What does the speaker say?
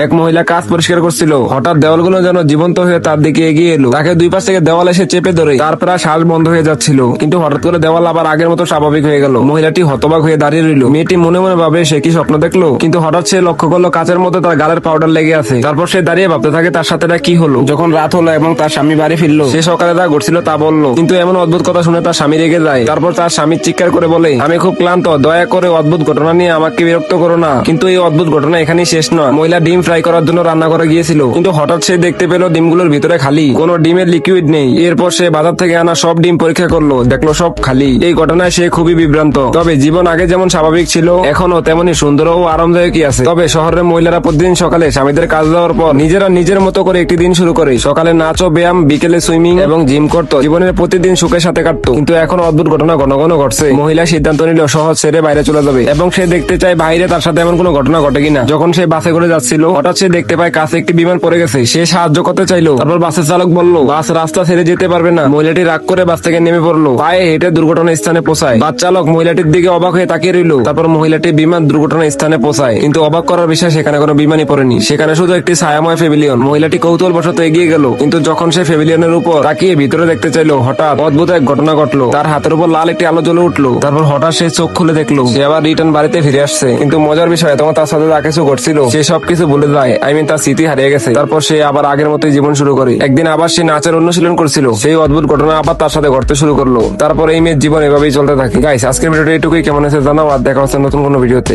এক মহিলা কাজ পরিষ্কার করছিল, হঠাৎ দেওয়ালগুলো যেন জীবন্ত হয়ে তার দিকে এগিয়ে এলো। তাকে দুই পাশ থেকে দেওয়াল এসে চেপে ধরে, তার প্রায় শ্বাস বন্ধ হয়ে যাচ্ছিল। কিন্তু হঠাৎ করে দেওয়াল আবার আগের মতো স্বাভাবিক হয়ে গেল। মহিলাটি হতবাক হয়ে দাঁড়িয়ে রইল। মেয়েটি মনে মনে ভাবে সে কি স্বপ্ন দেখলো, কিন্তু হঠাৎ সে লক্ষ্য করলো কাচের মধ্যে তার গালের পাউডার লেগে আছে। তারপর সে দাঁড়িয়ে ভাবতে থাকে তার সাথে কি হলো। যখন রাত হলো এবং তার স্বামী বাড়ি ফিরলো, সে সকালে যা ঘটছিল তা বললো, কিন্তু এমন অদ্ভুত কথা শুনে তার স্বামী রেগে যায়। তারপর তার স্বামী চিৎকার করে বলে, আমি খুব ক্লান্ত, দয়া করে অদ্ভুত ঘটনা নিয়ে আমাকে বিরক্ত করো না। কিন্তু এই অদ্ভুত ঘটনা এখানেই শেষ নয়। মহিলা ডিম ফ্রাই করার জন্য রান্না করে গিয়েছিল, কিন্তু হঠাৎ সে দেখতে পেল ডিমগুলোর ভিতরে খালি, কোনো ডিমের লিকুইড নেই। এরপর সে বাজার থেকে আনা সব ডিম পরীক্ষা করলো, দেখলো সব খালি। এই ঘটনায় সে খুবই বিভ্রান্ত। তবে জীবন আগে যেমন স্বাভাবিক ছিল, এখনো তেমনি সুন্দর ও আরামদায়কই আছে। তবে শহরের মহিলারা প্রতিদিন সকালে স্বামীদের কাজ দেওয়ার পর নিজেরা নিজের মতো করে একটি দিন শুরু করে। সকালে নাচ ও ব্যায়াম, বিকেলে সুইমিং এবং জিম করতো। জীবনের প্রতিদিন সুখের সাথে কাটতো। কিন্তু এখন অদ্ভুত ঘটনা ঘন ঘন ঘটছে। মহিলা সিদ্ধান্ত নিল শহর ছেড়ে বাইরে চলে যাবে এবং সে দেখতে চায় বাইরে তার সাথে এমন কোনো ঘটনা ঘটে কিনা। যখন সে বাসে করে যাচ্ছিল, হঠাৎ সে দেখতে পায় কাছে একটি বিমান পড়ে গেছে। সে সাহায্য করতে চাইলো। তারপর বাসের চালক বলল বাস রাস্তা ছেড়ে যেতে পারবে না। মহিলাটি রাগ করে বাস থেকে নেমে পড়লো, পায়ে হেঁটে দুর্ঘটনা স্থানে পৌঁছায়। বাস চালক মহিলাটির দিকে অবাক হয়ে তাকিয়ে রইল। তারপর মহিলাটি বিমান দুর্ঘটনা স্থানে পৌঁছায়, কিন্তু অবাক করার বিষয় সেখানে কোনো বিমানই পড়েনি। সেখানে শুধু একটি ছায়াময় প্যাভিলিয়ন। মহিলাটি কৌতূহল বশত এগিয়ে গেল, কিন্তু যখন সে প্যাভিলিয়নের উপর তাকিয়ে ভিতরে দেখতে চাইলো, হঠাৎ অদ্ভুত এক ঘটনা ঘটলো। তার হাতের উপর লাল একটি আলো জ্বলে উঠলো। তারপর হঠাৎ সে চোখ খুলে দেখলো সে আবার রিটার্ন বাড়িতে ফিরে আসছে। কিন্তু মজার বিষয়, তখন তার সাথে যা কিছু ঘটছিল সে সবকিছু ভুলে যায়। তার স্মৃতি হারিয়ে গেছে। তারপর সে আবার আগের মতোই জীবন শুরু করে। একদিন আবার সে নাচের অনুশীলন করছিল, সেই অদ্ভুত ঘটনা আবার তার সাথে ঘটতে শুরু করলো। তারপর এই মেয়ের জীবন এভাবেই চলতে থাকে। গাইস, আজকের ভিডিওটা এটুকুই। কেমন হয়েছে জানাও, আর দেখা হচ্ছে নতুন কোনো ভিডিওতে।